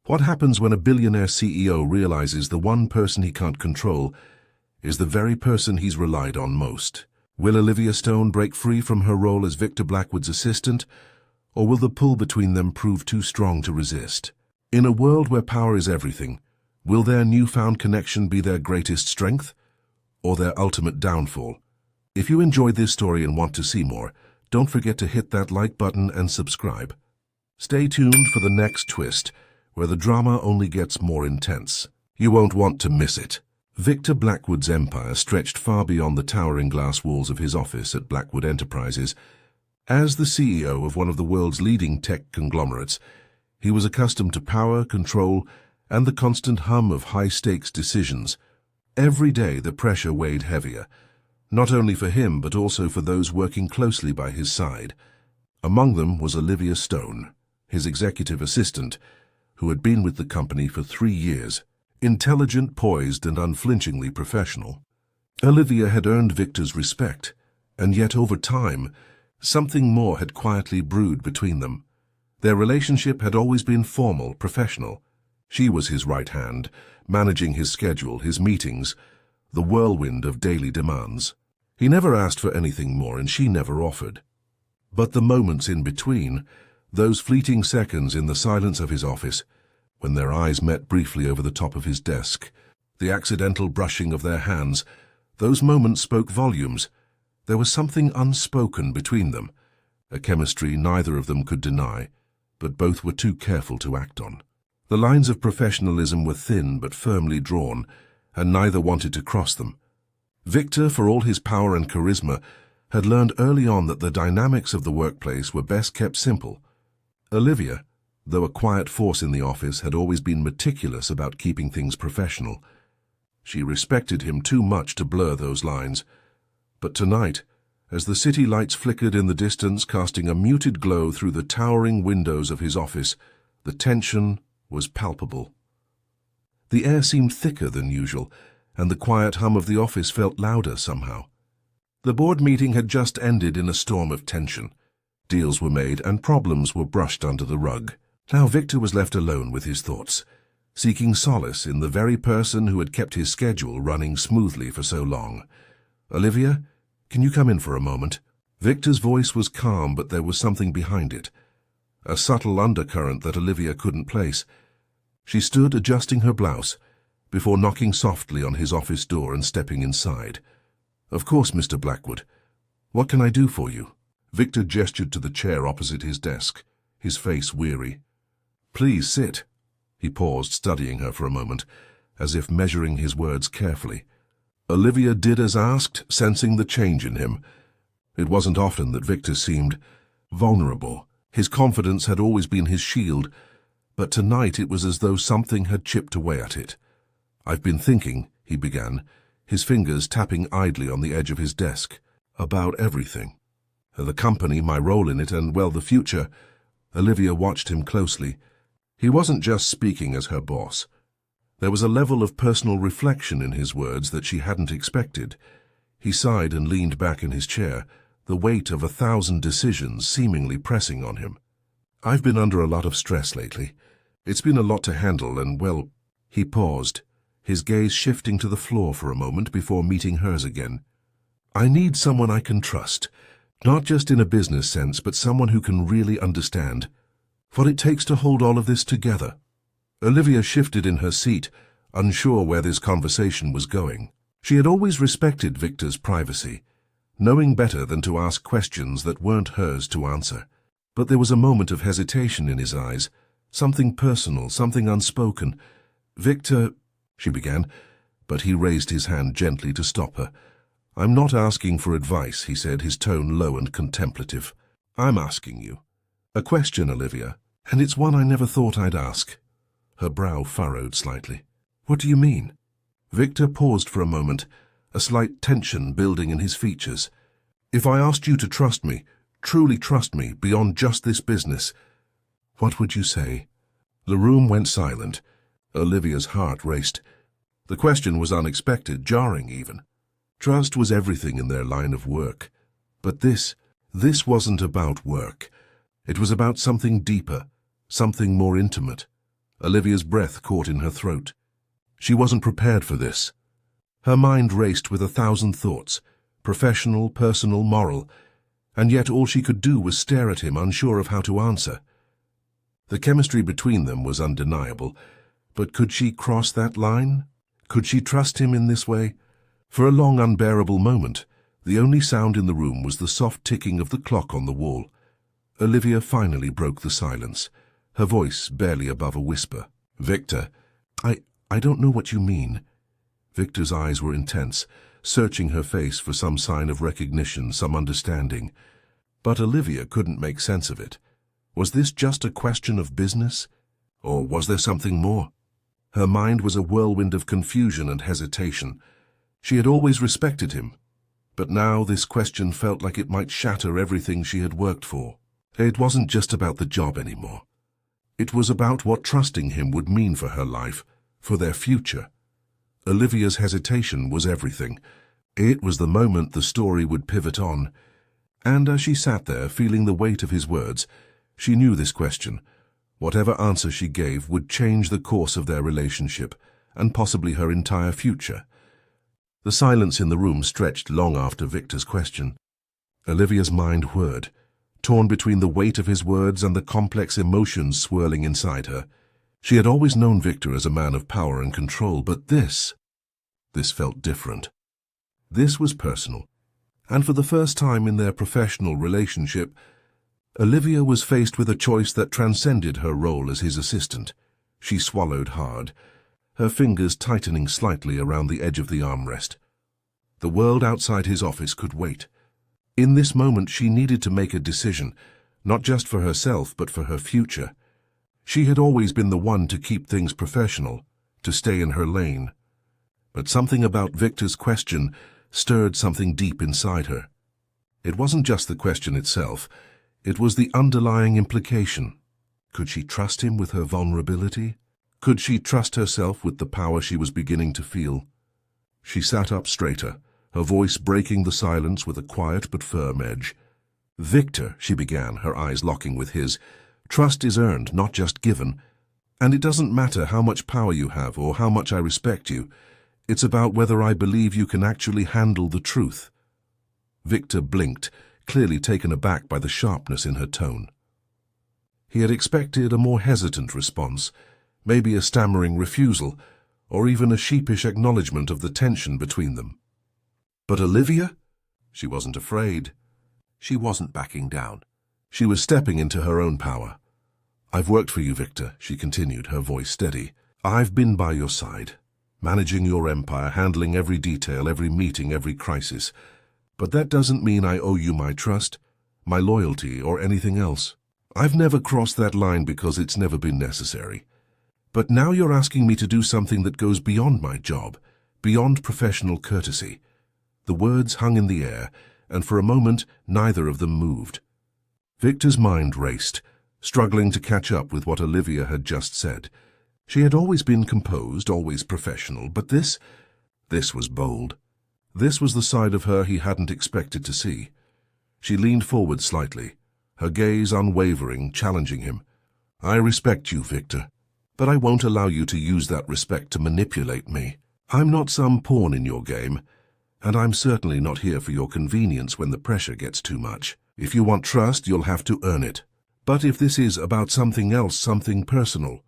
What happens when a billionaire CEO realizes the one person he can't control is the very person he's relied on most? Will Olivia Stone break free from her role as Victor Blackwood's assistant, or will the pull between them prove too strong to resist? In a world where power is everything, will their newfound connection be their greatest strength, or their ultimate downfall? If you enjoyed this story and want to see more, don't forget to hit that like button and subscribe. Stay tuned for the next twist, where the drama only gets more intense. You won't want to miss it. Victor Blackwood's empire stretched far beyond the towering glass walls of his office at Blackwood Enterprises. As the CEO of one of the world's leading tech conglomerates, he was accustomed to power, control, and the constant hum of high-stakes decisions. Every day the pressure weighed heavier, not only for him but also for those working closely by his side. Among them was Olivia Stone, his executive assistant, who had been with the company for 3 years. Intelligent, poised, and unflinchingly professional, Olivia had earned Victor's respect, and yet over time, something more had quietly brewed between them. Their relationship had always been formal, professional. She was his right hand, managing his schedule, his meetings, the whirlwind of daily demands. He never asked for anything more, and she never offered. But the moments in between, those fleeting seconds in the silence of his office, when their eyes met briefly over the top of his desk, the accidental brushing of their hands, those moments spoke volumes. There was something unspoken between them, a chemistry neither of them could deny, but both were too careful to act on. The lines of professionalism were thin but firmly drawn, and neither wanted to cross them. Victor, for all his power and charisma, had learned early on that the dynamics of the workplace were best kept simple. Olivia, though a quiet force in the office, had always been meticulous about keeping things professional. She respected him too much to blur those lines. But tonight, as the city lights flickered in the distance, casting a muted glow through the towering windows of his office, the tension was palpable. The air seemed thicker than usual, and the quiet hum of the office felt louder somehow. The board meeting had just ended in a storm of tension. Deals were made and problems were brushed under the rug. Now Victor was left alone with his thoughts, seeking solace in the very person who had kept his schedule running smoothly for so long. "Olivia, can you come in for a moment?" Victor's voice was calm, but there was something behind it, a subtle undercurrent that Olivia couldn't place. She stood adjusting her blouse, before knocking softly on his office door and stepping inside. "Of course, Mr. Blackwood. What can I do for you?" Victor gestured to the chair opposite his desk, his face weary. "Please sit." He paused, studying her for a moment, as if measuring his words carefully. Olivia did as asked, sensing the change in him. It wasn't often that Victor seemed vulnerable. His confidence had always been his shield, but tonight it was as though something had chipped away at it. "I've been thinking," he began, his fingers tapping idly on the edge of his desk, "about everything. The company, my role in it, and, well, the future." Olivia watched him closely. He wasn't just speaking as her boss. There was a level of personal reflection in his words that she hadn't expected. He sighed and leaned back in his chair, the weight of 1,000 decisions seemingly pressing on him. "I've been under a lot of stress lately. It's been a lot to handle and, well..." He paused, his gaze shifting to the floor for a moment before meeting hers again. "I need someone I can trust. Not just in a business sense, but someone who can really understand what it takes to hold all of this together." Olivia shifted in her seat, unsure where this conversation was going. She had always respected Victor's privacy, knowing better than to ask questions that weren't hers to answer. But there was a moment of hesitation in his eyes, something personal, something unspoken. "Victor," she began, but he raised his hand gently to stop her. "I'm not asking for advice," he said, his tone low and contemplative. "I'm asking you a question, Olivia, and it's one I never thought I'd ask." Her brow furrowed slightly. "What do you mean?" Victor paused for a moment, a slight tension building in his features. "If I asked you to trust me, truly trust me, beyond just this business, what would you say?" The room went silent. Olivia's heart raced. The question was unexpected, jarring even. Trust was everything in their line of work. But this wasn't about work. It was about something deeper, something more intimate. Olivia's breath caught in her throat. She wasn't prepared for this. Her mind raced with 1,000 thoughts, professional, personal, moral, and yet all she could do was stare at him, unsure of how to answer. The chemistry between them was undeniable, but could she cross that line? Could she trust him in this way? For a long, unbearable moment, the only sound in the room was the soft ticking of the clock on the wall. Olivia finally broke the silence, her voice barely above a whisper. "Victor, I don't know what you mean." Victor's eyes were intense, searching her face for some sign of recognition, some understanding. But Olivia couldn't make sense of it. Was this just a question of business? Or was there something more? Her mind was a whirlwind of confusion and hesitation. She had always respected him, but now this question felt like it might shatter everything she had worked for. It wasn't just about the job anymore. It was about what trusting him would mean for her life, for their future. Olivia's hesitation was everything. It was the moment the story would pivot on. And as she sat there, feeling the weight of his words, she knew this question, whatever answer she gave, would change the course of their relationship, and possibly her entire future. The silence in the room stretched long after Victor's question. Olivia's mind whirred, torn between the weight of his words and the complex emotions swirling inside her. She had always known Victor as a man of power and control, but this felt different. This was personal, and for the first time in their professional relationship, Olivia was faced with a choice that transcended her role as his assistant. She swallowed hard, her fingers tightening slightly around the edge of the armrest. The world outside his office could wait. In this moment she needed to make a decision, not just for herself but for her future. She had always been the one to keep things professional, to stay in her lane. But something about Victor's question stirred something deep inside her. It wasn't just the question itself, it was the underlying implication. Could she trust him with her vulnerability? Could she trust herself with the power she was beginning to feel? She sat up straighter, her voice breaking the silence with a quiet but firm edge. "Victor," she began, her eyes locking with his, "trust is earned, not just given. And it doesn't matter how much power you have or how much I respect you. It's about whether I believe you can actually handle the truth." Victor blinked, clearly taken aback by the sharpness in her tone. He had expected a more hesitant response, maybe a stammering refusal, or even a sheepish acknowledgement of the tension between them. But Olivia? She wasn't afraid. She wasn't backing down. She was stepping into her own power. "I've worked for you, Victor," she continued, her voice steady. "I've been by your side, managing your empire, handling every detail, every meeting, every crisis. But that doesn't mean I owe you my trust, my loyalty, or anything else. I've never crossed that line because it's never been necessary. But now you're asking me to do something that goes beyond my job, beyond professional courtesy." The words hung in the air, and for a moment neither of them moved. Victor's mind raced, struggling to catch up with what Olivia had just said. She had always been composed, always professional, but this was bold. This was the side of her he hadn't expected to see. She leaned forward slightly, her gaze unwavering, challenging him. "I respect you, Victor, but I won't allow you to use that respect to manipulate me. I'm not some pawn in your game, and I'm certainly not here for your convenience when the pressure gets too much. If you want trust, you'll have to earn it. But if this is about something else, something personal..."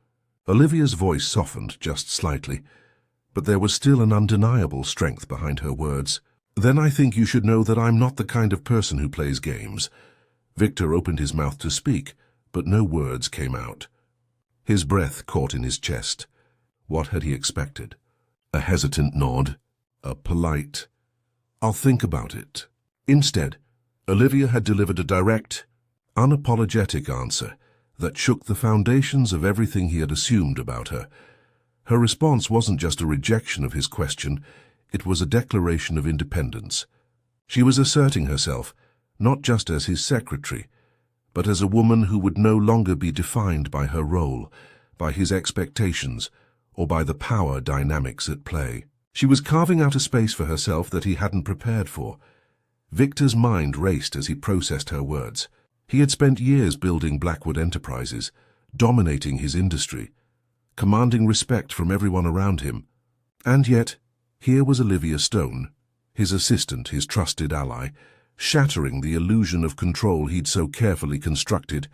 Olivia's voice softened just slightly, but there was still an undeniable strength behind her words. "Then I think you should know that I'm not the kind of person who plays games." Victor opened his mouth to speak, but no words came out. His breath caught in his chest. What had he expected? A hesitant nod? A polite, "I'll think about it." Instead, Olivia had delivered a direct, unapologetic answer that shook the foundations of everything he had assumed about her. Her response wasn't just a rejection of his question, it was a declaration of independence. She was asserting herself, not just as his secretary, but as a woman who would no longer be defined by her role, by his expectations, or by the power dynamics at play. She was carving out a space for herself that he hadn't prepared for. Victor's mind raced as he processed her words. He had spent years building Blackwood enterprises, dominating his industry. commanding respect from everyone around him. And yet, here was Olivia Stone, his assistant, his trusted ally, shattering the illusion of control he'd so carefully constructed.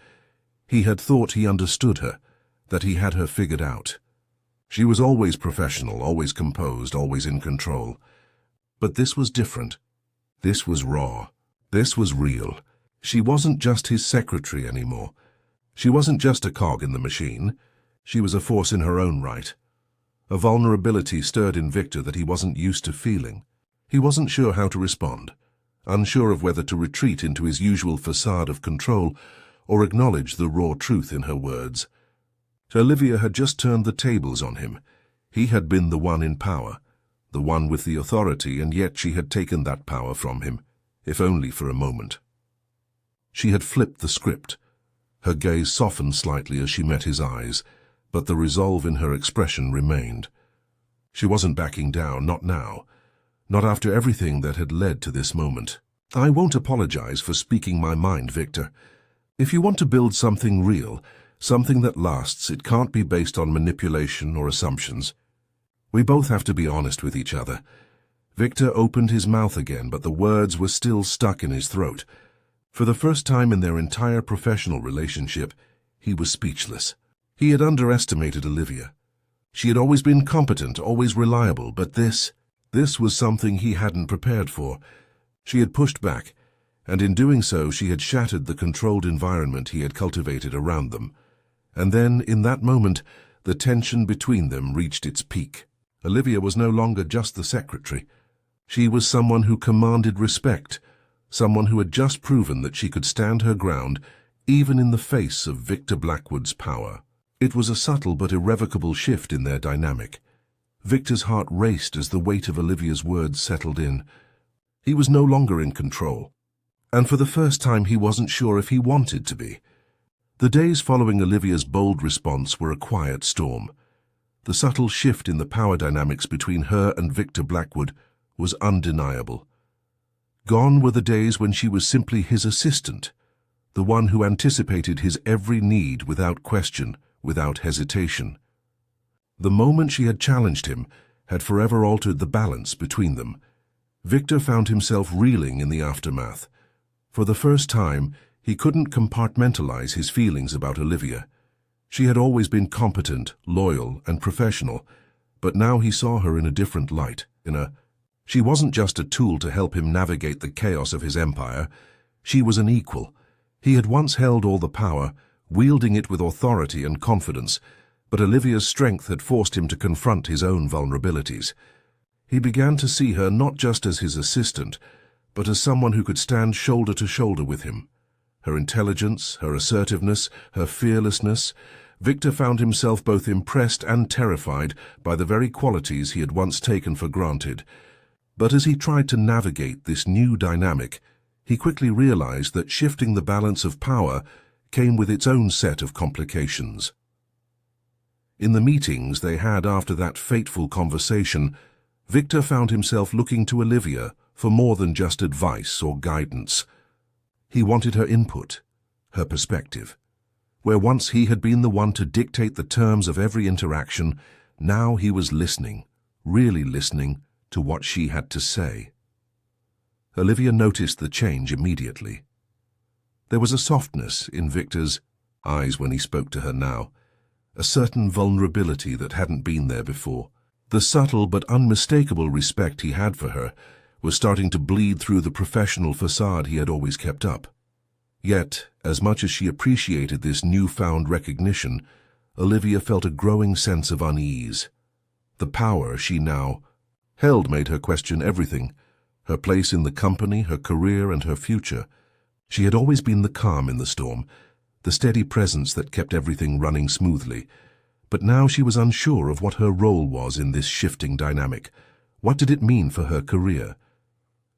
He had thought he understood her, that he had her figured out. She was always professional, always composed, always in control. But this was different. This was raw. This was real. She wasn't just his secretary anymore. She wasn't just a cog in the machine. She was a force in her own right. A vulnerability stirred in Victor that he wasn't used to feeling. He wasn't sure how to respond, unsure of whether to retreat into his usual facade of control or acknowledge the raw truth in her words. Olivia had just turned the tables on him. He had been the one in power, the one with the authority, and yet she had taken that power from him, if only for a moment. She had flipped the script. Her gaze softened slightly as she met his eyes, but the resolve in her expression remained. She wasn't backing down, not now. Not after everything that had led to this moment. I won't apologize for speaking my mind, Victor. If you want to build something real, something that lasts, it can't be based on manipulation or assumptions. We both have to be honest with each other. Victor opened his mouth again, but the words were still stuck in his throat. For the first time in their entire professional relationship, he was speechless. He had underestimated Olivia. She had always been competent, always reliable, but this was something he hadn't prepared for. She had pushed back, and in doing so she had shattered the controlled environment he had cultivated around them. And then, in that moment, the tension between them reached its peak. Olivia was no longer just the secretary. She was someone who commanded respect, someone who had just proven that she could stand her ground even in the face of Victor Blackwood's power. It was a subtle but irrevocable shift in their dynamic. Victor's heart raced as the weight of Olivia's words settled in. He was no longer in control, and for the first time he wasn't sure if he wanted to be. The days following Olivia's bold response were a quiet storm. The subtle shift in the power dynamics between her and Victor Blackwood was undeniable. Gone were the days when she was simply his assistant, the one who anticipated his every need without question, without hesitation. The moment she had challenged him had forever altered the balance between them. Victor found himself reeling in the aftermath. For the first time, he couldn't compartmentalize his feelings about Olivia. She had always been competent, loyal, and professional, but now he saw her in a different light. She wasn't just a tool to help him navigate the chaos of his empire. She was an equal. He had once held all the power, wielding it with authority and confidence, but Olivia's strength had forced him to confront his own vulnerabilities. He began to see her not just as his assistant, but as someone who could stand shoulder to shoulder with him. Her intelligence, her assertiveness, her fearlessness. Victor found himself both impressed and terrified by the very qualities he had once taken for granted. But as he tried to navigate this new dynamic, he quickly realized that shifting the balance of power came with its own set of complications. In the meetings they had after that fateful conversation, Victor found himself looking to Olivia for more than just advice or guidance. He wanted her input, her perspective. Where once he had been the one to dictate the terms of every interaction, now he was listening, really listening to what she had to say. Olivia noticed the change immediately. There was a softness in Victor's eyes when he spoke to her now, a certain vulnerability that hadn't been there before. The subtle but unmistakable respect he had for her was starting to bleed through the professional facade he had always kept up. Yet, as much as she appreciated this newfound recognition, Olivia felt a growing sense of unease. The power she now held made her question everything, her place in the company, her career, and her future. She had always been the calm in the storm, the steady presence that kept everything running smoothly. But now she was unsure of what her role was in this shifting dynamic. What did it mean for her career?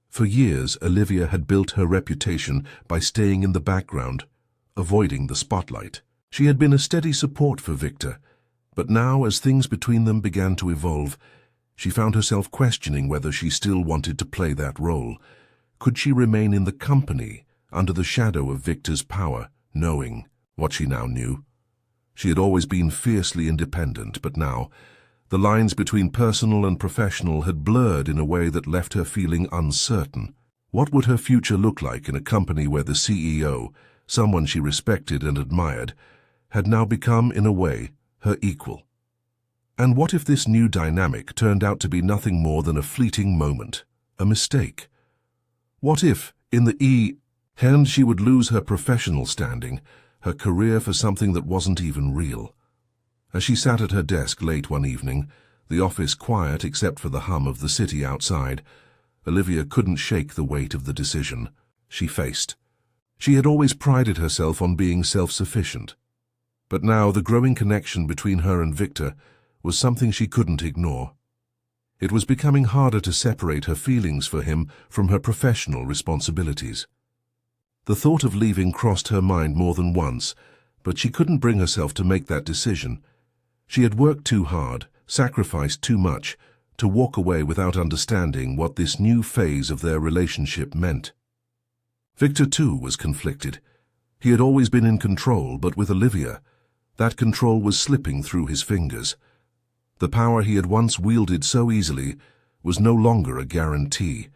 For years, Olivia had built her reputation by staying in the background, avoiding the spotlight. She had been a steady support for Victor, but now, as things between them began to evolve, she found herself questioning whether she still wanted to play that role. Could she remain in the company, under the shadow of Victor's power, knowing what she now knew? She had always been fiercely independent, but now, the lines between personal and professional had blurred in a way that left her feeling uncertain. What would her future look like in a company where the CEO, someone she respected and admired, had now become, in a way, her equal? And what if this new dynamic turned out to be nothing more than a fleeting moment, a mistake? What if, in the end, she would lose her professional standing, her career for something that wasn't even real? As she sat at her desk late one evening, the office quiet except for the hum of the city outside, Olivia couldn't shake the weight of the decision she faced. She had always prided herself on being self-sufficient. But now the growing connection between her and Victor was something she couldn't ignore. It was becoming harder to separate her feelings for him from her professional responsibilities. The thought of leaving crossed her mind more than once, but she couldn't bring herself to make that decision. She had worked too hard, sacrificed too much, to walk away without understanding what this new phase of their relationship meant. Victor, too, was conflicted. He had always been in control, but with Olivia, that control was slipping through his fingers. The power he had once wielded so easily was no longer a guarantee,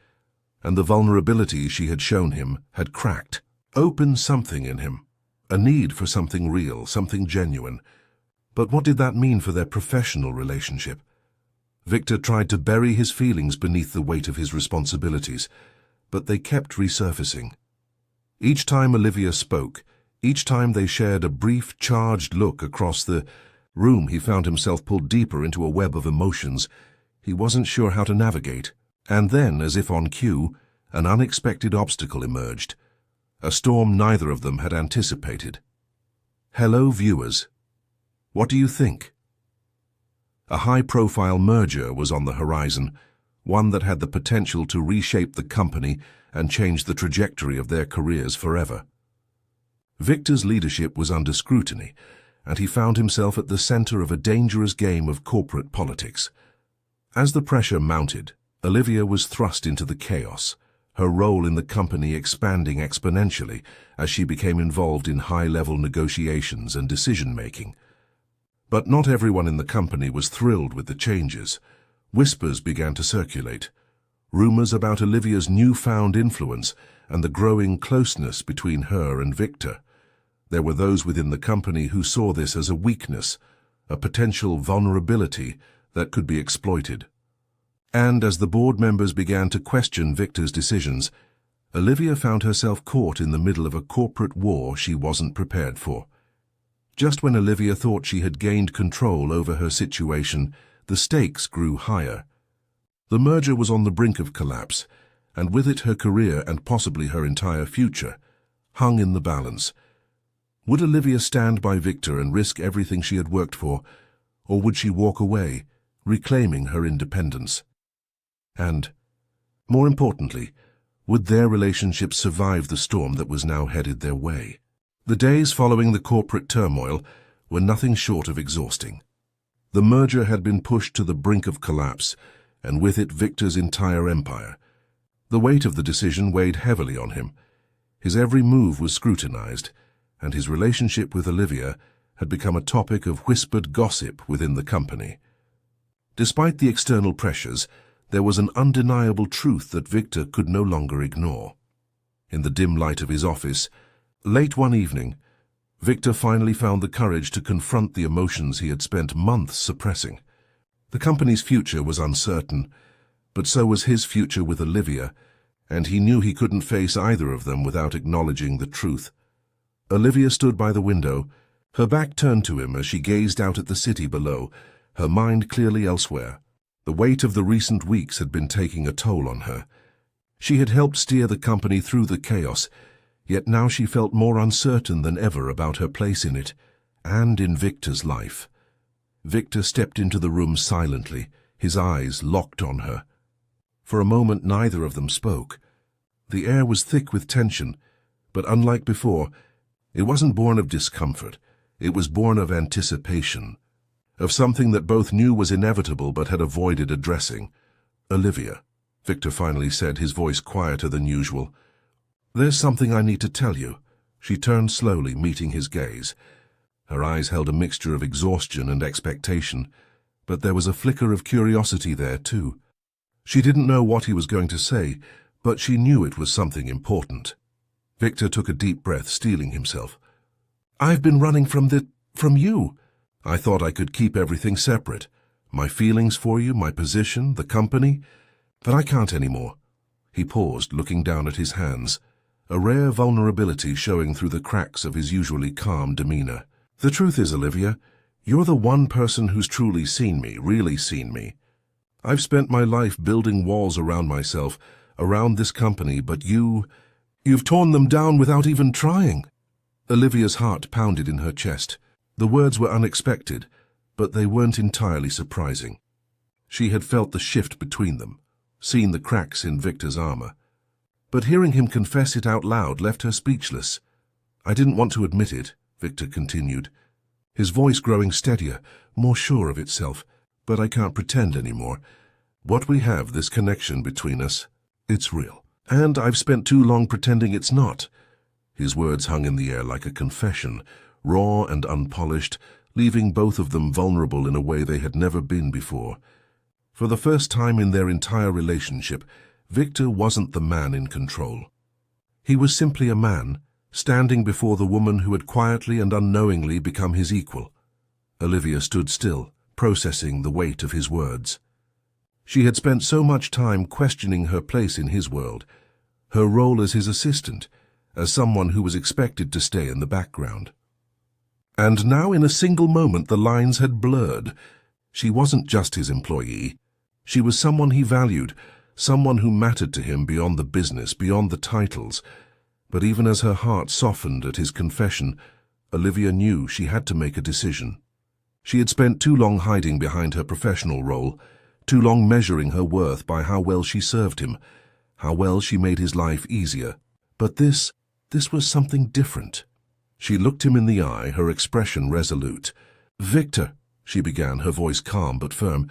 and the vulnerability she had shown him had cracked, opened something in him, a need for something real, something genuine. But what did that mean for their professional relationship? Victor tried to bury his feelings beneath the weight of his responsibilities, but they kept resurfacing. Each time Olivia spoke, each time they shared a brief, charged look across the room, he found himself pulled deeper into a web of emotions he wasn't sure how to navigate. And then, as if on cue, an unexpected obstacle emerged, a storm neither of them had anticipated. Hello, viewers. What do you think? A high-profile merger was on the horizon, one that had the potential to reshape the company and change the trajectory of their careers forever. Victor's leadership was under scrutiny, and he found himself at the center of a dangerous game of corporate politics. As the pressure mounted, Olivia was thrust into the chaos, her role in the company expanding exponentially as she became involved in high-level negotiations and decision-making. But not everyone in the company was thrilled with the changes. Whispers began to circulate, rumors about Olivia's newfound influence and the growing closeness between her and Victor. There were those within the company who saw this as a weakness, a potential vulnerability that could be exploited. And as the board members began to question Victor's decisions, Olivia found herself caught in the middle of a corporate war she wasn't prepared for. Just when Olivia thought she had gained control over her situation, the stakes grew higher. The merger was on the brink of collapse, and with it her career and possibly her entire future hung in the balance. Would Olivia stand by Victor and risk everything she had worked for, or would she walk away, reclaiming her independence? And, more importantly, would their relationship survive the storm that was now headed their way? The days following the corporate turmoil were nothing short of exhausting. The merger had been pushed to the brink of collapse, and with it Victor's entire empire. The weight of the decision weighed heavily on him. His every move was scrutinized, and his relationship with Olivia had become a topic of whispered gossip within the company. Despite the external pressures, there was an undeniable truth that Victor could no longer ignore. In the dim light of his office, late one evening, Victor finally found the courage to confront the emotions he had spent months suppressing. The company's future was uncertain, but so was his future with Olivia, and he knew he couldn't face either of them without acknowledging the truth. Olivia stood by the window, her back turned to him as she gazed out at the city below, her mind clearly elsewhere. The weight of the recent weeks had been taking a toll on her. She had helped steer the company through the chaos, yet now she felt more uncertain than ever about her place in it, and in Victor's life. Victor stepped into the room silently, his eyes locked on her. For a moment neither of them spoke. The air was thick with tension, but unlike before, it wasn't born of discomfort. It was born of anticipation, of something that both knew was inevitable but had avoided addressing. "Olivia," Victor finally said, his voice quieter than usual. "There's something I need to tell you." She turned slowly, meeting his gaze. Her eyes held a mixture of exhaustion and expectation, but there was a flicker of curiosity there too. She didn't know what he was going to say, but she knew it was something important. Victor took a deep breath, steeling himself. "I've been running from you. I thought I could keep everything separate. My feelings for you, my position, the company, but I can't anymore." He paused, looking down at his hands, a rare vulnerability showing through the cracks of his usually calm demeanor. "The truth is, Olivia, you're the one person who's truly seen me, really seen me. I've spent my life building walls around myself, around this company, but you've torn them down without even trying." Olivia's heart pounded in her chest. The words were unexpected, but they weren't entirely surprising. She had felt the shift between them, seen the cracks in Victor's armor. But hearing him confess it out loud left her speechless. "I didn't want to admit it," Victor continued, his voice growing steadier, more sure of itself. "But I can't pretend anymore. What we have, this connection between us, it's real. And I've spent too long pretending it's not." His words hung in the air like a confession, raw and unpolished, leaving both of them vulnerable in a way they had never been before. For the first time in their entire relationship, Victor wasn't the man in control. He was simply a man, standing before the woman who had quietly and unknowingly become his equal. Olivia stood still, processing the weight of his words. She had spent so much time questioning her place in his world, her role as his assistant, as someone who was expected to stay in the background. And now in a single moment the lines had blurred. She wasn't just his employee. She was someone he valued, someone who mattered to him beyond the business, beyond the titles. But even as her heart softened at his confession, Olivia knew she had to make a decision. She had spent too long hiding behind her professional role, too long measuring her worth by how well she served him, how well she made his life easier. But this was something different. She looked him in the eye, her expression resolute. "Victor," she began, her voice calm but firm,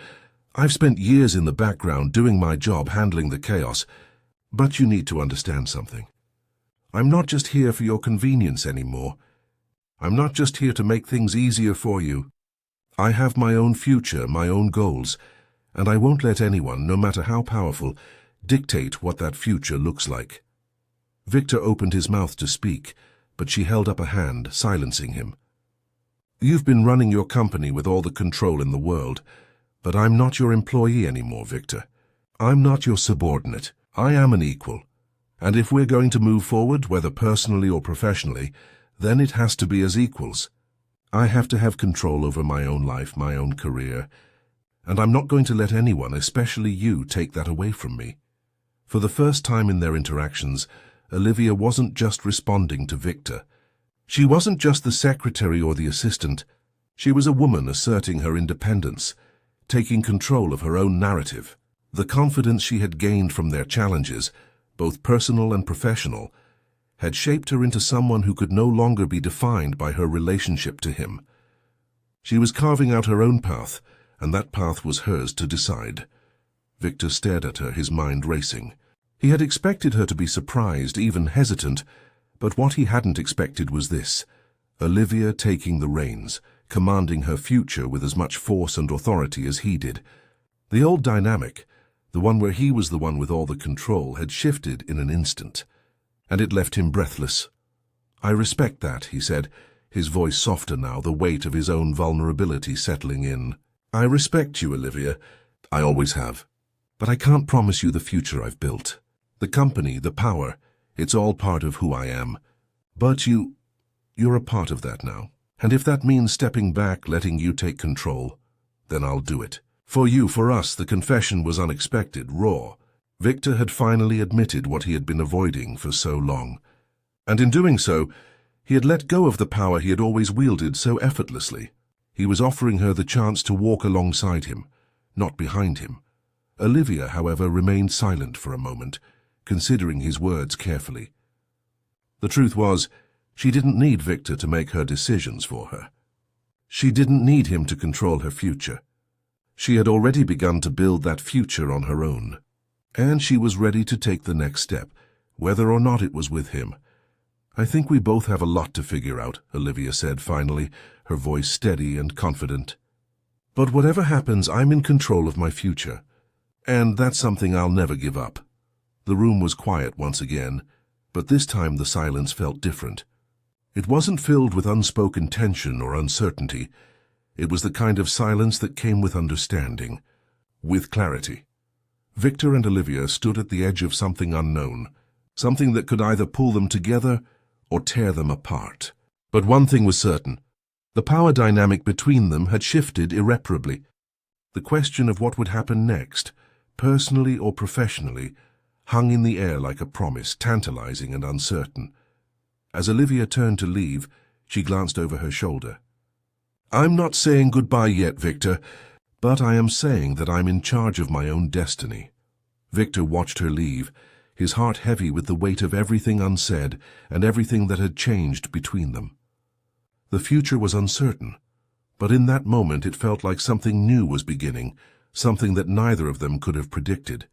"I've spent years in the background doing my job, handling the chaos. But you need to understand something. I'm not just here for your convenience anymore. I'm not just here to make things easier for you. I have my own future, my own goals, and I won't let anyone, no matter how powerful, dictate what that future looks like." Victor opened his mouth to speak, but she held up a hand, silencing him. "You've been running your company with all the control in the world, but I'm not your employee anymore, Victor. I'm not your subordinate. I am an equal. And if we're going to move forward, whether personally or professionally, then it has to be as equals. I have to have control over my own life, my own career, and I'm not going to let anyone, especially you, take that away from me." For the first time in their interactions, Olivia wasn't just responding to Victor. She wasn't just the secretary or the assistant. She was a woman asserting her independence, taking control of her own narrative. The confidence she had gained from their challenges, both personal and professional, had shaped her into someone who could no longer be defined by her relationship to him. She was carving out her own path, and that path was hers to decide. Victor stared at her, his mind racing. He had expected her to be surprised, even hesitant, but what he hadn't expected was this: Olivia taking the reins, commanding her future with as much force and authority as he did. The old dynamic, the one where he was the one with all the control, had shifted in an instant, and it left him breathless. "I respect that," he said, his voice softer now, the weight of his own vulnerability settling in. "I respect you, Olivia. I always have. But I can't promise you the future I've built. The company, the power, it's all part of who I am. But you're a part of that now. And if that means stepping back, letting you take control, then I'll do it. For you, for us, the confession was unexpected, raw. Victor had finally admitted what he had been avoiding for so long. And in doing so, he had let go of the power he had always wielded so effortlessly. He was offering her the chance to walk alongside him, not behind him. Olivia, however, remained silent for a moment, considering his words carefully. The truth was, she didn't need Victor to make her decisions for her. She didn't need him to control her future. She had already begun to build that future on her own. And she was ready to take the next step, whether or not it was with him. "I think we both have a lot to figure out," Olivia said finally, her voice steady and confident. "But whatever happens, I'm in control of my future. And that's something I'll never give up." The room was quiet once again, but this time the silence felt different. It wasn't filled with unspoken tension or uncertainty. It was the kind of silence that came with understanding, with clarity. Victor and Olivia stood at the edge of something unknown, something that could either pull them together or tear them apart. But one thing was certain. The power dynamic between them had shifted irreparably. The question of what would happen next, personally or professionally, hung in the air like a promise, tantalizing and uncertain. As Olivia turned to leave, she glanced over her shoulder. "I'm not saying goodbye yet, Victor, but I am saying that I'm in charge of my own destiny." Victor watched her leave, his heart heavy with the weight of everything unsaid and everything that had changed between them. The future was uncertain, but in that moment it felt like something new was beginning, something that neither of them could have predicted.